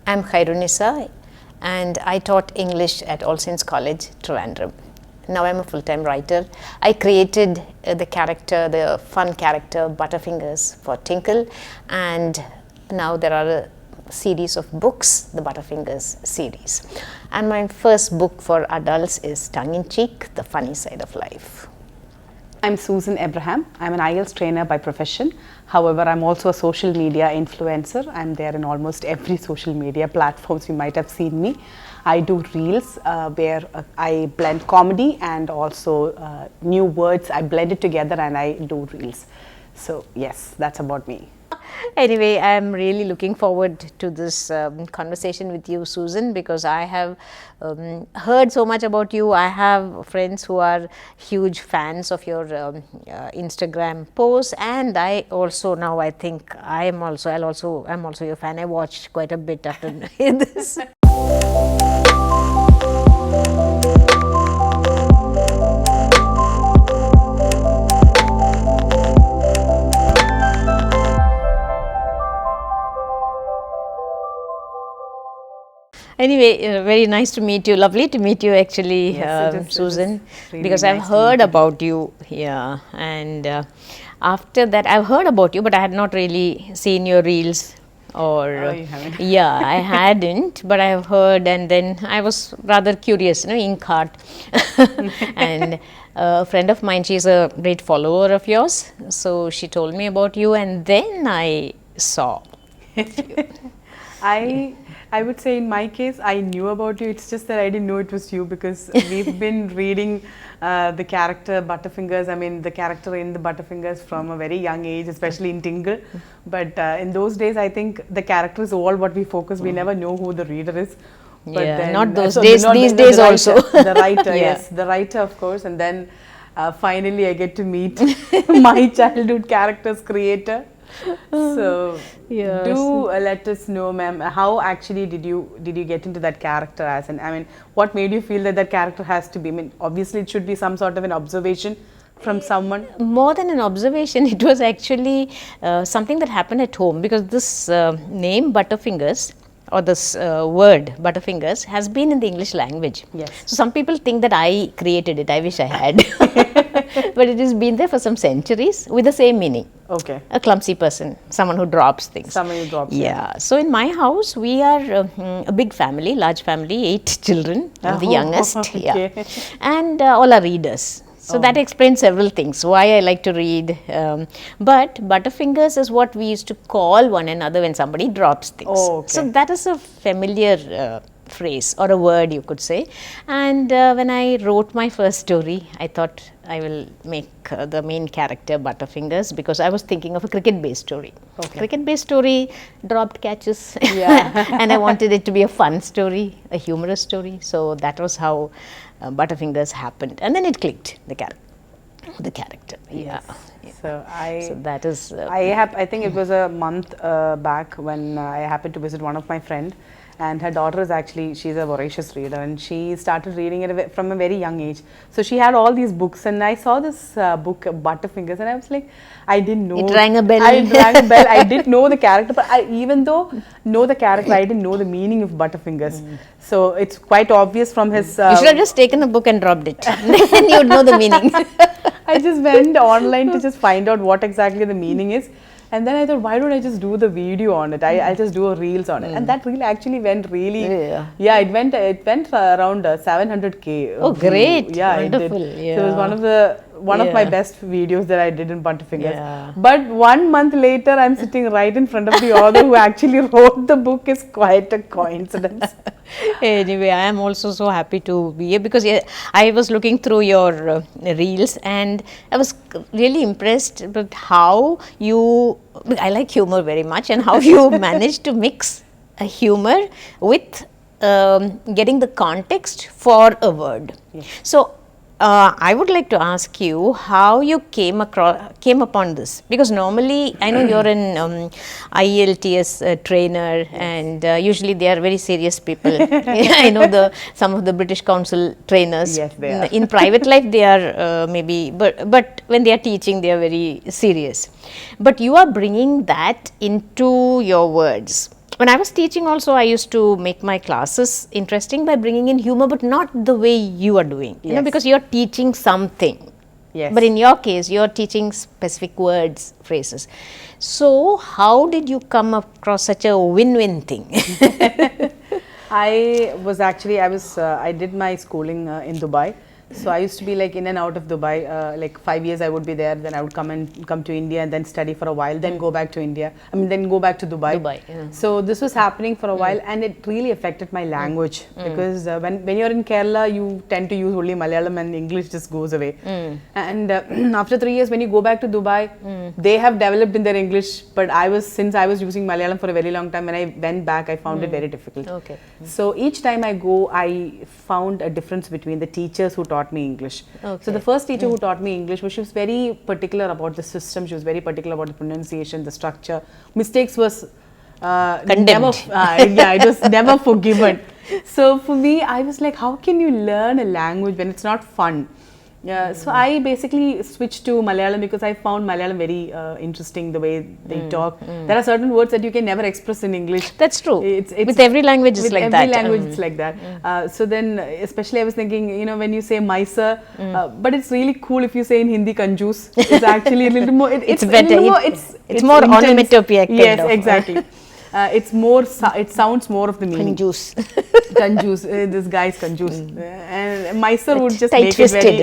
I'm Khairunisa and I taught English at All Saints College, Trivandrum. Now I'm a full-time writer. I created the fun character Butterfingers for Tinkle, and now there are a series of books, the Butterfingers series. And my first book for adults is Tongue in Cheek, The Funny Side of Life. I'm Susan Abraham. I'm an IELTS trainer by profession. However, I'm also a social media influencer. I'm there in almost every social media platforms you might have seen me. I do reels where I blend comedy and also new words. I blend it together and I do reels. So yes, that's about me. Anyway, I'm really looking forward to this conversation with you, Susan, because I have heard so much about you. I have friends who are huge fans of your Instagram posts, and I also now I think I'm also your fan. I watched quite a bit after this. Anyway, very nice to meet you. Lovely to meet you, actually, yes, Susan, really because nice I've heard about you here, and after that, I've heard about you, but I had not really seen your reels. Or you haven't? Yeah, I hadn't, but I've heard, and then I was rather curious, Inkheart, and a friend of mine, she's a great follower of yours, so she told me about you, and then I saw you. I would say in my case, I knew about you. It's just that I didn't know it was you because we've been reading the character Butterfingers. I mean, the character in the Butterfingers from a very young age, especially in Tingle. But in those days, I think the character is all what we focus. We never know who the reader is. But then, not those days. These days also. The writer, yes, the writer, of course, and then finally I get to meet my childhood character's creator. So let us know, ma'am, how actually did you get into that character as an, I mean, what made you feel that character has to be, I mean, obviously it should be some sort of an observation from someone. More than an observation, it was actually something that happened at home, because this name Butterfingers, or this word Butterfingers, has been in the English language. Yes. So some people think that I created it. I wish I had. But it has been there for some centuries with the same meaning. Okay. A clumsy person, someone who drops things. Someone who drops. Yeah. So in my house, we are a big family, large family, 8 children. I'm the youngest. Okay. Yeah. And all are readers. So that explains several things, why I like to read. But Butterfingers is what we used to call one another when somebody drops things. Oh, okay. So that is a familiar phrase or a word, you could say. And when I wrote my first story, I thought I will make the main character Butterfingers, because I was thinking of a cricket-based story. Okay. Cricket-based story, dropped catches. Yeah. And I wanted it to be a fun story, a humorous story. So that was how Butterfingers happened, and then it clicked, the character. Yes. Yeah. So that is. I think it was a month back when I happened to visit one of my friend, and her daughter is actually, she's a voracious reader, and she started reading it from a very young age. So she had all these books, and I saw this book Butterfingers, and I was like, I didn't know. It rang a bell. It rang a bell. I didn't know the character, but even though know the character, I didn't know the meaning of Butterfingers. So it's quite obvious from his. You should have just taken the book and dropped it. Then you would know the meaning. I just went online to just find out what exactly the meaning is. And then I thought, why don't I just do the video on it? I'll just do a reels on it. And that reel actually went really, it went around 700K. Oh, great. Yeah, wonderful. It did. So it was one of my best videos that I did in Butterfingers. Yeah. But 1 month later, I'm sitting right in front of the author who actually wrote the book. Is quite a coincidence. Anyway, I am also so happy to be here, because I was looking through your reels, and I was really impressed with how you, I like humor very much, and how you managed to mix a humor with getting the context for a word. Yes. So I would like to ask you how you came upon this, because normally I know you're an IELTS trainer, and usually they are very serious people. I know some of the British Council trainers. Yes, they are. In private life they are maybe, but when they are teaching they are very serious. But you are bringing that into your words. when I was teaching also, I used to make my classes interesting by bringing in humor, but not the way you are doing, you know, Yes. because you are teaching something. Yes. But in your case, you are teaching specific words, phrases. So how did you come across such a win-win thing? I did my schooling in Dubai. So I used to be like in and out of Dubai. Like 5 years I would be there, then I would come to India and then study for a while, then go back to India. I mean, then go back to Dubai. Dubai, yeah. So this was happening for a while, and it really affected my language because when you're in Kerala, you tend to use only Malayalam and English just goes away. And after 3 years, when you go back to Dubai, they have developed in their English, but since I was using Malayalam for a very long time, when I went back, I found it very difficult. Okay. So each time I go, I found a difference between the teachers who taught me English. Okay. So the first teacher who taught me English, she was very particular about the system. She was very particular about the pronunciation, the structure. Mistakes was Condemned. never, it was never forgiven. So for me, I was like, how can you learn a language when it's not fun? Yeah, so I basically switched to Malayalam because I found Malayalam very interesting, the way they talk. There are certain words that you can never express in English. That's true. It's with every language, it's like that. With every language, it's like that. So then, especially I was thinking, you know, when you say Mysore, but it's really cool if you say in Hindi Kanjoos. It's actually a little more. It's better. It's more intense. onomatopoeic kind Yes, of. exactly. It's more. It sounds more of the meaning. Kanjoos. Kanjoos. This guy is Kanjoos. And Mysore would just Tight make it twisted,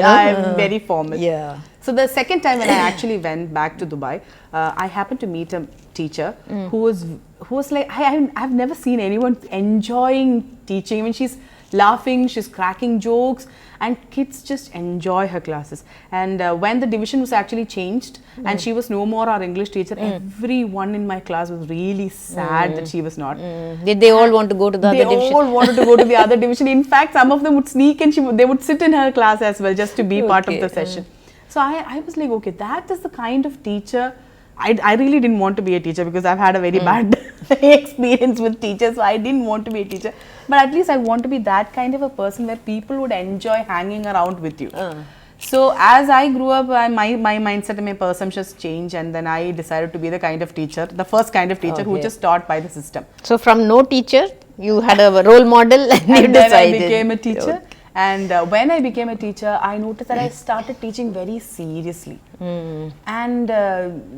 very formal. Yeah. So the second time when I actually went back to Dubai, I happened to meet a teacher who was like, I've never seen anyone enjoying teaching. I mean, she's laughing, she's cracking jokes, and kids just enjoy her classes. And when the division was actually changed and she was no more our English teacher, everyone in my class was really sad that she was not. Did they all want to go to the other division? They all wanted to go to the other division. In fact, some of them would sneak and they would sit in her class as well just to be part of the session. So I was like, okay, that is the kind of teacher. I really didn't want to be a teacher because I've had a very bad experience with teachers, so I didn't want to be a teacher. But at least I want to be that kind of a person where people would enjoy hanging around with you. So as I grew up, my mindset and my perceptions changed, and then I decided to be the kind of teacher, the first kind of teacher who just taught by the system. So from no teacher, you had a role model and you And then decided. I became a teacher. And when I became a teacher, I noticed that I started teaching very seriously. And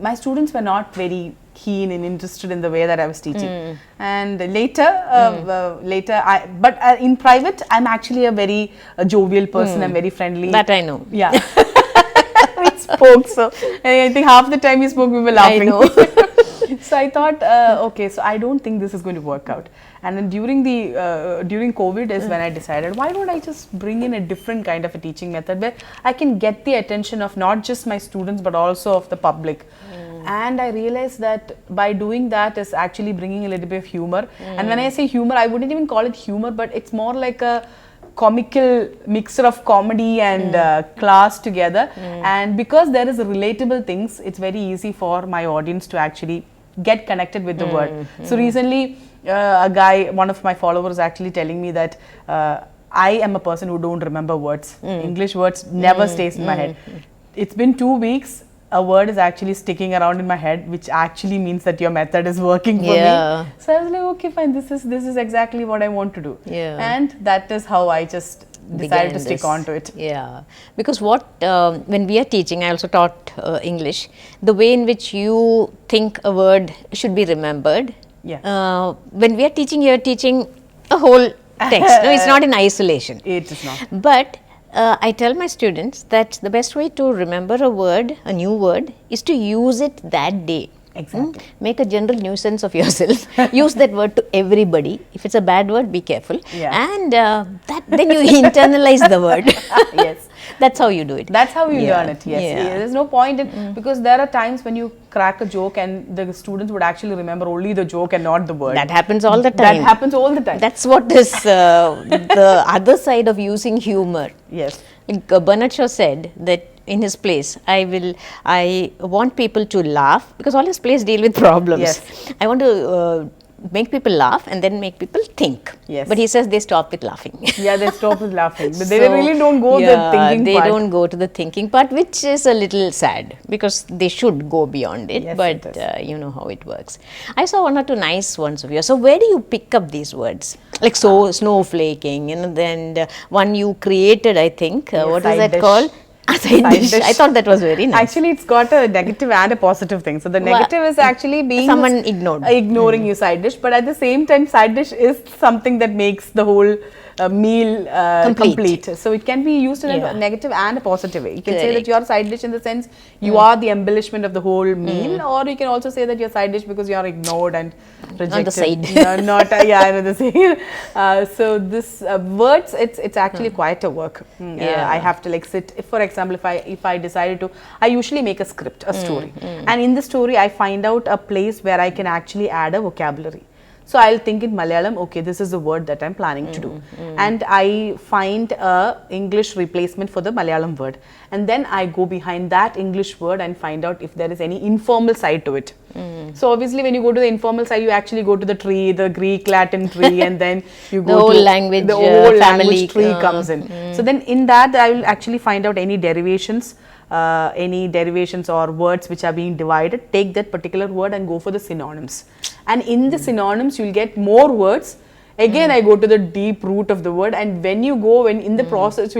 my students were not very keen and interested in the way that I was teaching. And later, in private, I'm actually a very jovial person. I'm very friendly. That I know. Yeah. We spoke, so I think half the time we spoke, we were laughing. I know. So I thought, okay, so I don't think this is going to work out. And then during COVID is when I decided, why don't I just bring in a different kind of a teaching method where I can get the attention of not just my students but also of the public. And I realized that by doing that is actually bringing a little bit of humor. And when I say humor, I wouldn't even call it humor, but it's more like a comical mixture of comedy and class together. And because there is relatable things, it's very easy for my audience to actually get connected with the word. So recently, one of my followers actually telling me that I am a person who don't remember words. English words never stays in my head. It's been 2 weeks. A word is actually sticking around in my head, which actually means that your method is working for me. So I was like, okay, fine. This is exactly what I want to do. And that is how I just decided to stick on to it. Yeah, because when we are teaching, I also taught English. The way in which you think a word should be remembered. Yeah. When we are teaching, you are teaching a whole text. No, it's not in isolation. It is not. But I tell my students that the best way to remember a word, a new word, is to use it that day. Exactly. Make a general nuisance of yourself. Use that word to everybody. If it's a bad word, be careful. And then you internalize the word. Yes. That's how you do it. That's how you learn it. Yes. There's no point in, because there are times when you crack a joke and the students would actually remember only the joke and not the word. That happens all the time. That happens all the time. That's what is the other side of using humor. Yes. Bernard Shaw said that in his plays, I want people to laugh, because all his plays deal with problems. Yes. I want to make people laugh and then make people think. Yes. But he says they stop with laughing. Yeah, they stop with laughing, but they So, really don't go the yeah, thinking they part. don't go to the thinking part, which is a little sad because they should go beyond it. Yes, but it is. you know how it works. I saw one or two nice ones of yours. So where do you pick up these words? Like snowflaking, you know, then one you created, I think. What is side that dish. called? Side dish. I thought that was very nice. Actually, it's got a negative and a positive thing. So the negative is actually being someone ignored. Ignoring you side dish, but at the same time, side dish is something that makes the whole meal complete. So it can be used in a negative and a positive way. You can say that your side dish in the sense you are the embellishment of the whole meal, or you can also say that your side dish because you are ignored and rejected. On the side. No, not yeah, the same. So this words, it's actually quite a work. I have to like sit. For example, if I decided to, I usually make a script, a story, and in the story I find out a place where I can actually add a vocabulary. So I'll think in Malayalam, okay, this is the word that I'm planning to do. And I find a English replacement for the Malayalam word. And then I go behind that English word and find out if there is any informal side to it. So obviously when you go to the informal side, you actually go to the tree, the Greek, Latin tree, and then you go the whole to language, the whole family language tree comes in. So then in that, I will actually find out any derivations or words which are being divided, take that particular word and go for the synonyms. And in the synonyms, you'll get more words. Again, I go to the deep root of the word, and when you go, in the process,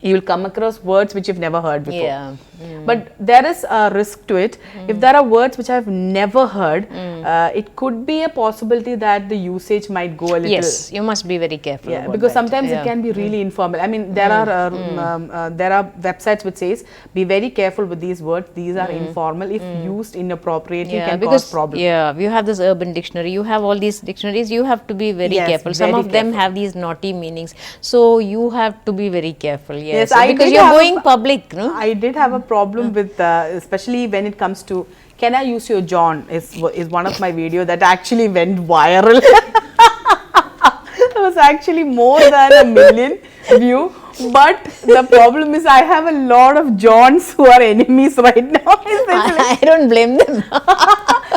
you'll come across words which you've never heard before. Yeah. But there is a risk to it. If there are words which I've never heard, it could be a possibility that the usage might go a little. Yes, you must be very careful. Yeah, about because that. sometimes it can be really informal. I mean, there are websites which says be very careful with these words. These are informal. If used inappropriately, can cause problems. Yeah, you have this urban dictionary. You have all these dictionaries. You have to be very careful. Some of them have these naughty meanings, so you have to be very careful. Yes, because you're going public. No, I did have a problem with, especially when it comes to. Can I use your John? Is one of my video that actually went viral. It was actually more than 1 million view. But the problem is I have a lot of Johns who are enemies right now. I don't blame them.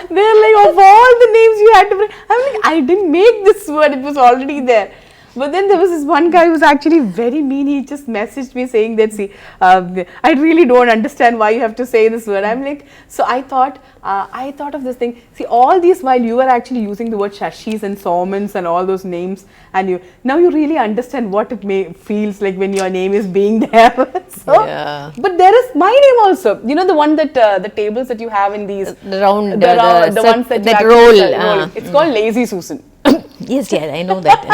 They're like, of all the names you had to bring. I'm like, I didn't make this word. It was already there. But then there was this one guy who was actually very mean. He just messaged me saying that, see, I really don't understand why you have to say this word. I'm like, so I thought of this thing. See, all these while you were actually using the word Shashis and Somans and all those names, and now you really understand what it feels like when your name is being there. So, yeah. But there is my name also. You know the one that the tables that you have in these the round, the ones that roll. It's called Lazy Susan. Yes, I know that.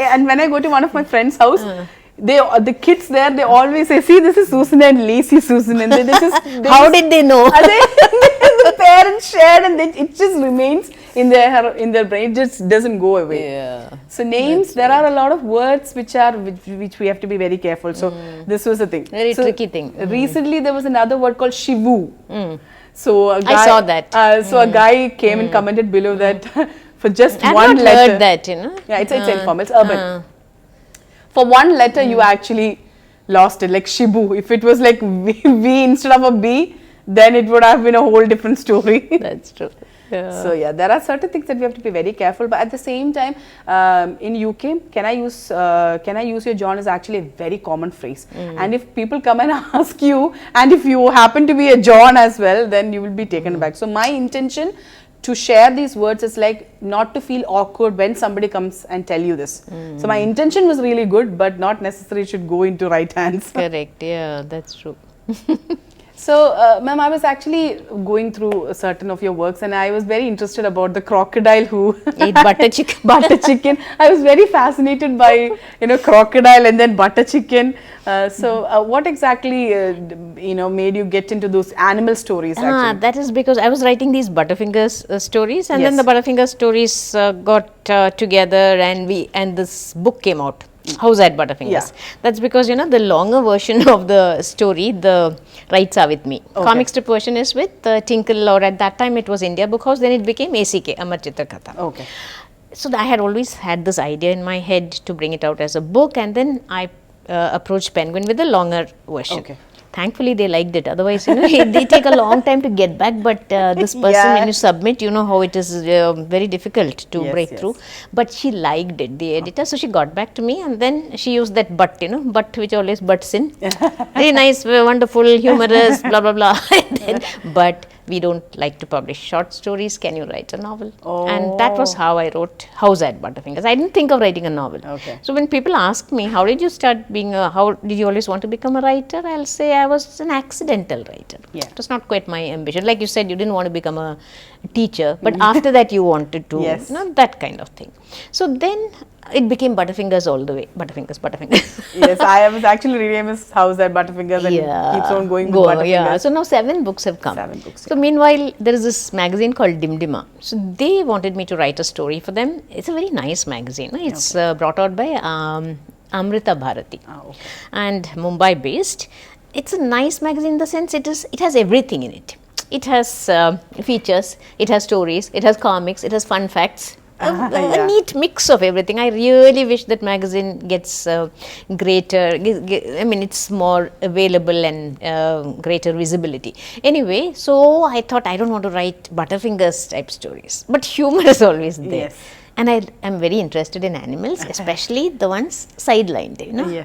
And when I go to one of my friend's house, the kids there, they always say, see, this is Susan and Lazy Susan, and how did they know? The parents shared, and it just remains in their brain. It just doesn't go away. Yeah. So names, there are a lot of words which we have to be very careful. So this was the thing. Very tricky thing. Recently there was another word called Shivu. So a guy, I saw that. So a guy came and commented below that for just I've one not letter. heard that, you know. Yeah, it's informal. It's urban. For one letter, you actually lost it, like Shibu. If it was like V instead of a B, then it would have been a whole different story. That's true. Yeah. So yeah, there are certain things that we have to be very careful. But at the same time, in UK, can I use your John is actually a very common phrase. And if people come and ask you, and if you happen to be a John as well, then you will be taken back. So my intention to share these words is like not to feel awkward when somebody comes and tell you this. So my intention was really good, but not necessarily should go into right hands. Correct. Yeah, that's true. So, ma'am, I was actually going through certain of your works, and I was very interested about the crocodile who ate butter chicken. Butter chicken. I was very fascinated by crocodile and then butter chicken. So, what exactly made you get into those animal stories? Actually, That is because I was writing these Butterfingers stories, and then the Butterfingers stories got together, and this book came out. How's that, Butterfingers? Yeah. That's because the longer version of the story, the rights are with me. Okay. Comic strip version is with Tinkle, or at that time it was India Book House, then it became ACK, Amar Chitra Katha. Okay. So I had always had this idea in my head to bring it out as a book, and then I approached Penguin with a longer version. Okay. Thankfully, they liked it. Otherwise, they take a long time to get back. But this person, when you submit, you know how it is very difficult to break through. But she liked it, the editor. So she got back to me, and then she used that but, but which always butts in. Very nice, wonderful, humorous, blah blah blah. But we don't like to publish short stories. Can you write a novel? And that was how I wrote House at Butterfingers. I didn't think of writing a novel. So when people ask me, how did you start being how did you always want to become a writer? I'll say I was an accidental writer. It was not quite my ambition. Like you said, you didn't want to become a teacher, but after that you wanted to, that kind of thing. So then it became Butterfingers all the way. Butterfingers. Yes, I was actually renaming his House at Butterfingers and keeps on going with Butterfingers. Yeah, so now 7 books have come. 7 books. So meanwhile, there is this magazine called Dimdima. So they wanted me to write a story for them. It's a very nice magazine. It's brought out by Amrita Bharati and Mumbai based. It's a nice magazine in the sense it has everything in it. It has features, it has stories, it has comics, it has fun facts. A neat mix of everything. I really wish that magazine gets greater, I mean it's more available and greater visibility. Anyway, so I thought I don't want to write Butterfingers type stories, but humor is always there. And I am very interested in animals, especially the ones sidelined,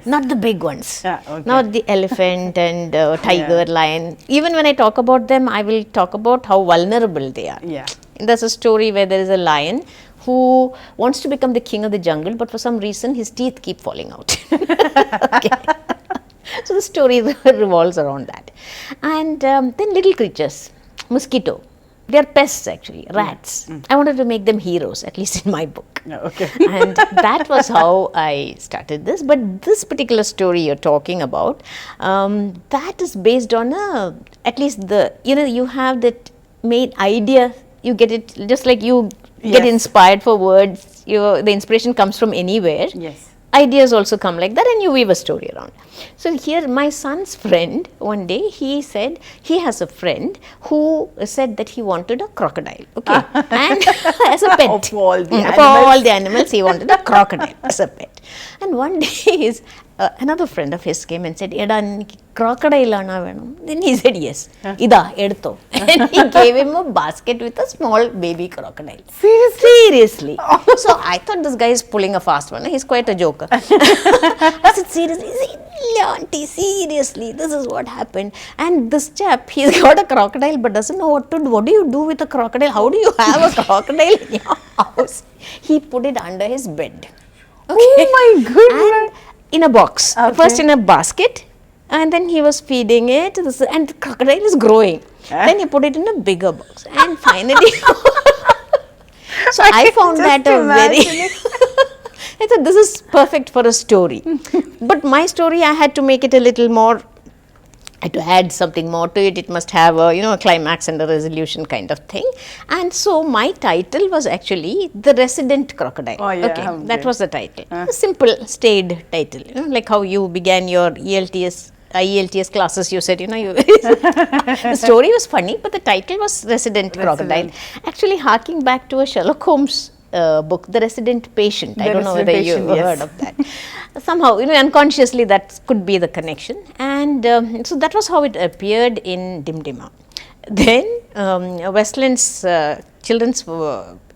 not the big ones, not the elephant and tiger, lion. Even when I talk about them, I will talk about how vulnerable they are. There's a story where there is a lion who wants to become the king of the jungle, but for some reason his teeth keep falling out. So the story revolves around that. And then little creatures, mosquito. They are pests actually, rats. I wanted to make them heroes, at least in my book. And that was how I started this. But this particular story you're talking about, that is based on at least you have that main idea. You get it just like you get inspired for words. The inspiration comes from anywhere. Ideas also come like that, and you weave a story around. So here, my son's friend, one day he said he has a friend who said that he wanted a crocodile, and as a pet. Of all the animals, he wanted a crocodile as a pet. And one day another friend of his came and said, "Eda, crocodile ana venum?" Then he said, "Yes." "Ida, edutho." And he gave him a basket with a small baby crocodile. Seriously. So I thought this guy is pulling a fast one. He's quite a joker. I said, "Seriously?" He said, "Auntie, seriously, this is what happened." And this chap, he's got a crocodile but doesn't know what to do. What do you do with a crocodile? How do you have a crocodile in your house? He put it under his bed. Oh my goodness. And in a box. First in a basket, and then he was feeding it, and the crocodile is growing. Then he put it in a bigger box, and finally so I found that a very I thought this is perfect for a story. But my story, I had to make it a little more, I had to add something more to it. It must have a climax and a resolution kind of thing. And so my title was actually The Resident Crocodile. That was the title. A simple, staid title. Like how you began your IELTS classes, you said, the story was funny, but the title was Resident Crocodile. Actually harking back to a Sherlock Holmes book, The Resident Patient. I don't know whether you heard of that. Somehow, unconsciously that could be the connection. And so that was how it appeared in Dimdima. Then Westland's children's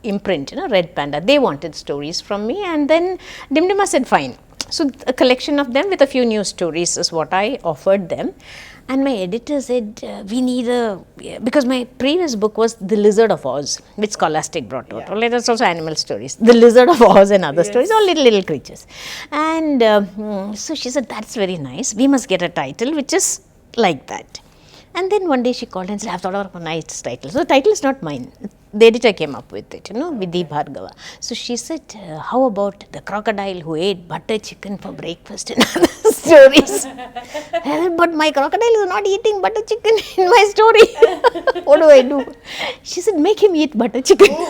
imprint, Red Panda, they wanted stories from me, and then Dimdima said fine. So a collection of them with a few new stories is what I offered them. And my editor said, we need because my previous book was The Lizard of Oz, which Scholastic brought out. Or that's also animal stories. The Lizard of Oz and other stories, all little creatures. And so she said, that's very nice. We must get a title which is like that. And then one day she called and said, I've thought of a nice title. So the title is not mine. The editor came up with it, Vidhi Bhargava. So she said, how about the crocodile who ate butter chicken for breakfast and other stories? But my crocodile is not eating butter chicken in my story. What do I do? She said, make him eat butter chicken. Oh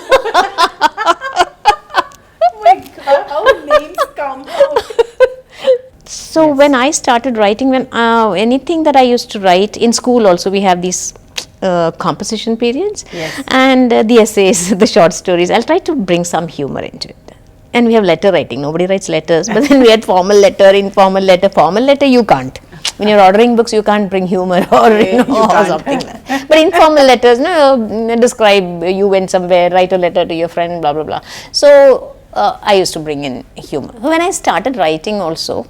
my God, how names come out. So when I started writing, anything that I used to write in school also, we have these composition periods and the essays, the short stories. I'll try to bring some humor into it. And we have letter writing. Nobody writes letters, but then we had formal letter, informal letter. Formal letter you can't. When you're ordering books, you can't bring humor or or something like that. But informal letters, describe you went somewhere, write a letter to your friend, blah blah blah. So I used to bring in humor. When I started writing also,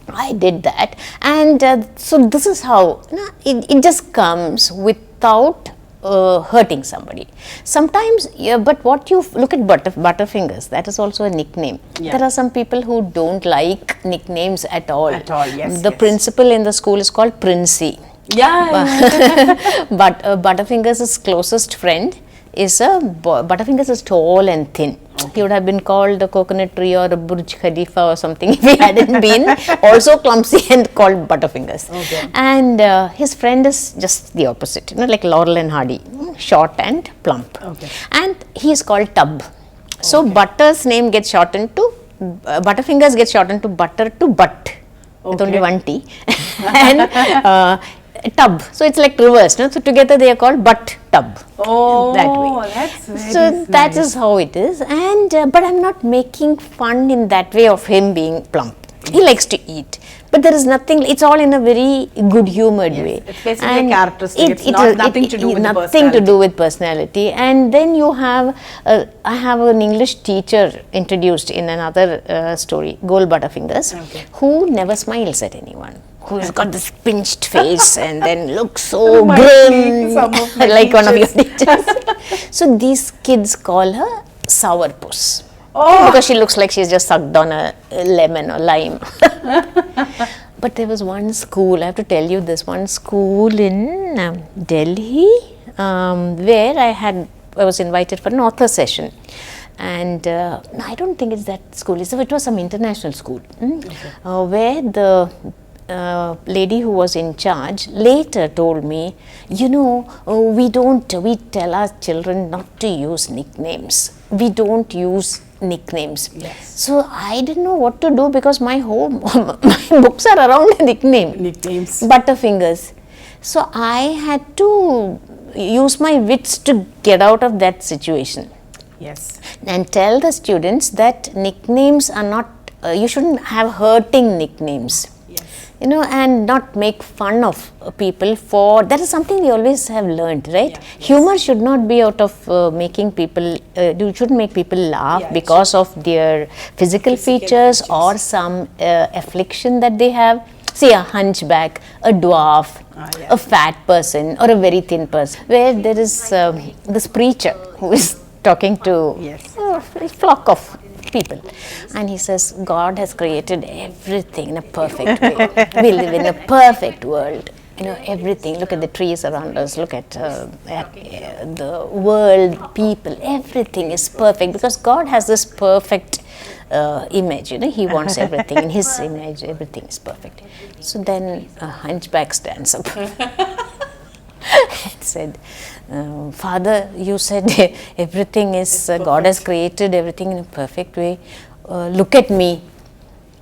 I did that, and so this is how it just comes without hurting somebody. Sometimes, but what you look at Butterfingers, that is also a nickname. Yeah. There are some people who don't like nicknames at all. At all, yes. The principal in the school is called Princey. Yeah. But Butterfingers' closest friend is Butterfingers is tall and thin. He would have been called a coconut tree or a Burj Khalifa or something if he hadn't been also clumsy and called Butterfingers. Okay. And his friend is just the opposite, like Laurel and Hardy, short and plump. Okay. And he is called Tub. So Butter's name gets shortened to Butterfingers gets shortened to Butter to Butt with only one T. And Tub. So it's like reversed. So together they are called Butt Tub. Oh, that way. That's very So nice. that is how it is. And but I'm not making fun in that way of him being plump. He likes to eat, but there is nothing. It's all in a very good humored way. It's basically a characteristic. It's nothing to do with nothing personality. to do with personality. And then you have, I have an English teacher introduced in another story, Gold Butterfingers, who never smiles at anyone. Who's got this pinched face and then looks so grim, like one of your teachers. So these kids call her Sourpuss. Because she looks like she's just sucked on a lemon or lime. But there was one school, I have to tell you this, one school in Delhi where I was invited for an author session. And I don't think it's that school, it was some international school where the lady who was in charge later told me, we tell our children not to use nicknames. We don't use nicknames. Yes. So I didn't know what to do because my books are around Nicknames. Butterfingers. So I had to use my wits to get out of that situation. Yes. And tell the students that nicknames are not, you shouldn't have hurting nicknames. And not make fun of people for, that is something we always have learned, right? Yeah, yes. Humor should not be out of making people, you shouldn't make people laugh because of their physical features or some affliction that they have. Say a hunchback, a dwarf, a fat person or a very thin person, where there is this preacher who is talking to a flock of people, and he says God has created everything in a perfect way. We live in a perfect world. Everything. Look at the trees around us. Look at the world, people. Everything is perfect because God has this perfect image. He wants everything in His image. Everything is perfect. So then a hunchback stands up and said, Father, you said everything is, God has created everything in a perfect way. Look at me.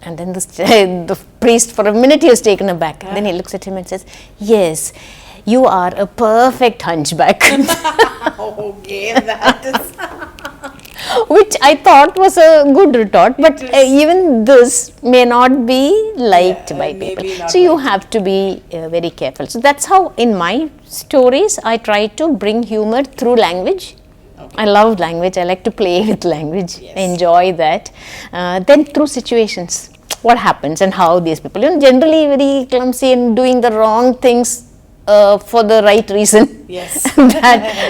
And then the priest, for a minute, he was taken aback. Then he looks at him and says, yes, you are a perfect hunchback. Okay, that is... Which I thought was a good retort, but even this may not be liked by people. So you have to be very careful. So that's how in my stories I try to bring humor through language. I love language. I like to play with language. Enjoy that. Then through situations, what happens and how these people, generally very clumsy and doing the wrong things for the right reason. Yes.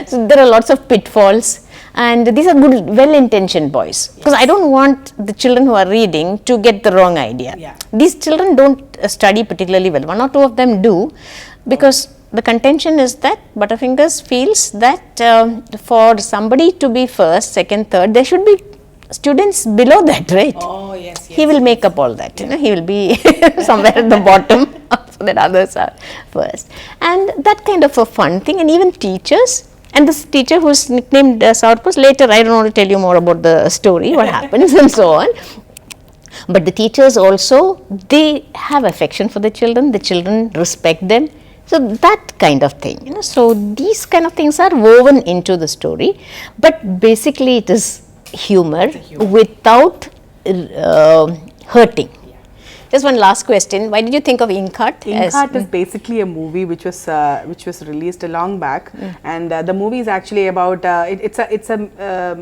So there are lots of pitfalls. And these are good, well-intentioned boys. Because I don't want the children who are reading to get the wrong idea. These children don't study particularly well. One or two of them do, because the contention is that Butterfingers feels that for somebody to be first, second, third, there should be students below that, right? Oh, yes. He will make up all that. He will be somewhere at the bottom so that others are first. And that kind of a fun thing. And even teachers. And this teacher who is nicknamed Sourpuss, later I don't want to tell you more about the story, what happens and so on. But the teachers also, they have affection for the children respect them. So that kind of thing, So these kind of things are woven into the story. But basically it is humor without hurting. Just one last question. Why did you think of Inkheart? Inkheart is basically a movie which was released a long back, and the movie is actually about it's a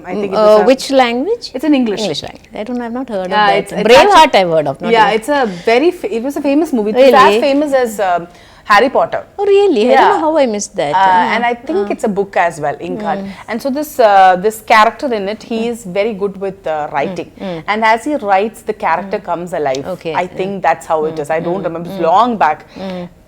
I think which language? it's in English. English language. I've not heard Yeah, of it's that. Braveheart I've heard of. Not Yeah, even. it was a famous movie. Really? It's as famous as Harry Potter. Oh really? I Yeah. don't know how I missed that. And I think it's a book as well, Inkheart. And so this character in it, he is very good with writing. And as he writes, the character comes alive. Okay. I think that's how it is. I don't remember. It's long back.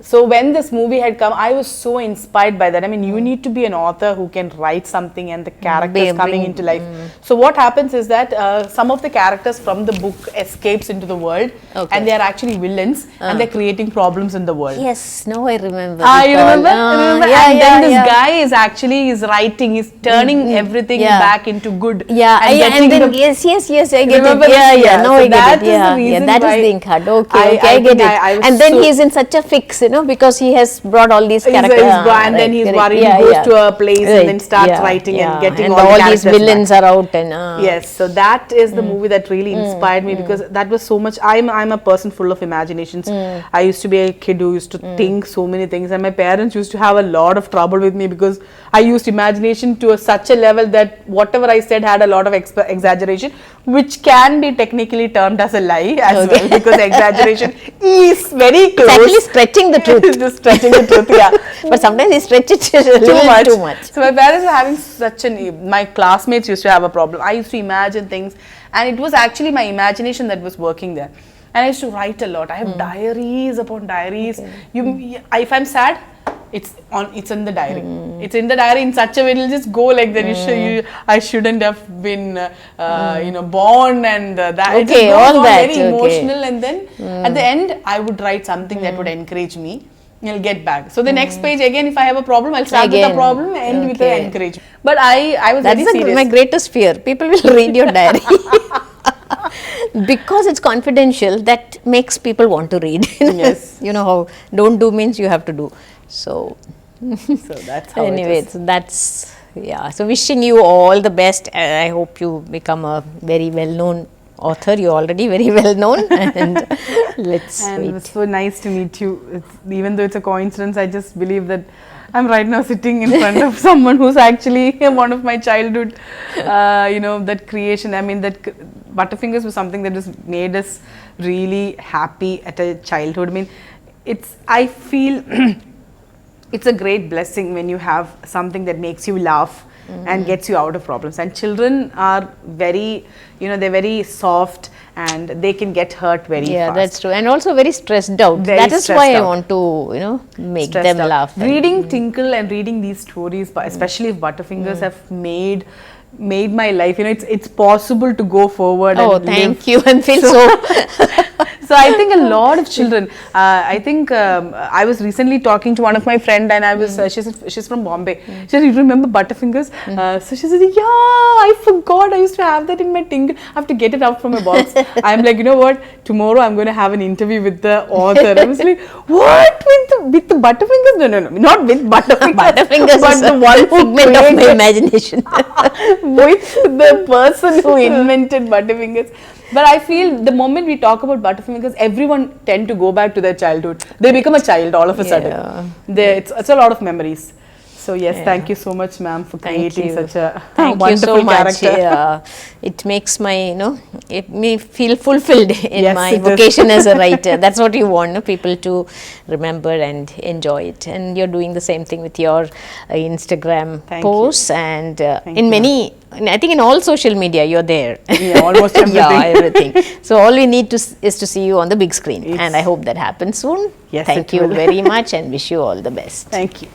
So when this movie had come, I was so inspired by that. I mean, you need to be an author who can write something and the characters coming into life. So what happens is that some of the characters from the book escapes into the world, and they are actually villains, and they're creating problems in the world. Yes, now I remember. You remember? Yeah, and yeah, then this yeah. guy is actually writing, he's turning everything back into good. Yeah, and and then yes, I get Remember it. Yeah, this? yeah, Yeah, now so I get that it. is the Yeah, reason that is why the Inkheart. Okay, I I get think it. I was And then so- he's in such a fix, because he has brought all these He's characters. and then he's worried, he goes to a place and then starts writing and getting and all the these characters villains back. are out and Yes, so that is the movie that really inspired me, because that was so much. I'm a person full of imaginations. I used to be a kid who used to think so many things, and my parents used to have a lot of trouble with me because I used imagination to such a level that whatever I said had a lot of exaggeration, which can be technically termed as a lie as well, because exaggeration is very close. it's actually stretching the truth. Just stretching the truth, yeah. But sometimes he stretches it a little too much. So my parents were having such my classmates used to have a problem. I used to imagine things, and it was actually my imagination that was working there. And I used to write a lot. I have diaries upon diaries. If I'm sad, it's in the diary. It's in the diary in such a way it'll just go like that. I shouldn't have been born, and that. It Okay, just goes all on that, very okay. emotional, and then at the end I would write something that would encourage me. I'll get back. So the next page again, if I have a problem, I'll start with Again. a problem and end with Okay. an encouragement. But I was That's very serious. my greatest fear. People will read your diary. Because it's confidential, that makes people want to read. Yes. You know how don't do means you have to do. So So that's how anyway, it is. so that's so wishing you all the best. I hope you become a very well-known author. You're already very well known, and let's And it wait. was so nice to meet you. Even though it's a coincidence, I just believe that I'm right now sitting in front of someone who's actually one of my childhood, that creation. I mean, that Butterfingers was something that just made us really happy at a childhood. I mean, I feel it's a great blessing when you have something that makes you laugh and gets you out of problems. And children are very, they're very soft, and they can get hurt very fast. That's true, and also very stressed out. Very That is stressed why I out. want to make Stressed them out. laugh. Reading Tinkle and reading these stories, but especially if Butterfingers have made my life. It's possible to go forward. Oh, and thank live. you. I feel so. So I think a lot of children. I think I was recently talking to one of my friend, and I was she's from Bombay. She said, "You remember Butterfingers?" So she said, "Yeah, I forgot. I used to have that in my Tinkle. I have to get it out from my box." I'm like, you know what? Tomorrow I'm going to have an interview with the author. I was like, "What with the Butterfingers? No, not with Butterfingers. Butterfingers but is the a one who figment of my created- imagination." with the person who invented Butterfingers. But I feel the moment we talk about Butterfingers, everyone tend to go back to their childhood. They become a child all of a sudden. It's a lot of memories. So yes, thank you so much, ma'am, for creating such a Thank wonderful you so much. character. It makes it me feel fulfilled in Yes, my it does. vocation as a writer. That's what you want, people to remember and enjoy it. And you're doing the same thing with your Instagram Thank posts, and in you. many, I think in all social media, you're there. Yeah, almost everything. Yeah, everything. So all we need is to see you on the big screen, and I hope that happens soon. Yes, Thank it you will. very much, and wish you all the best. Thank you.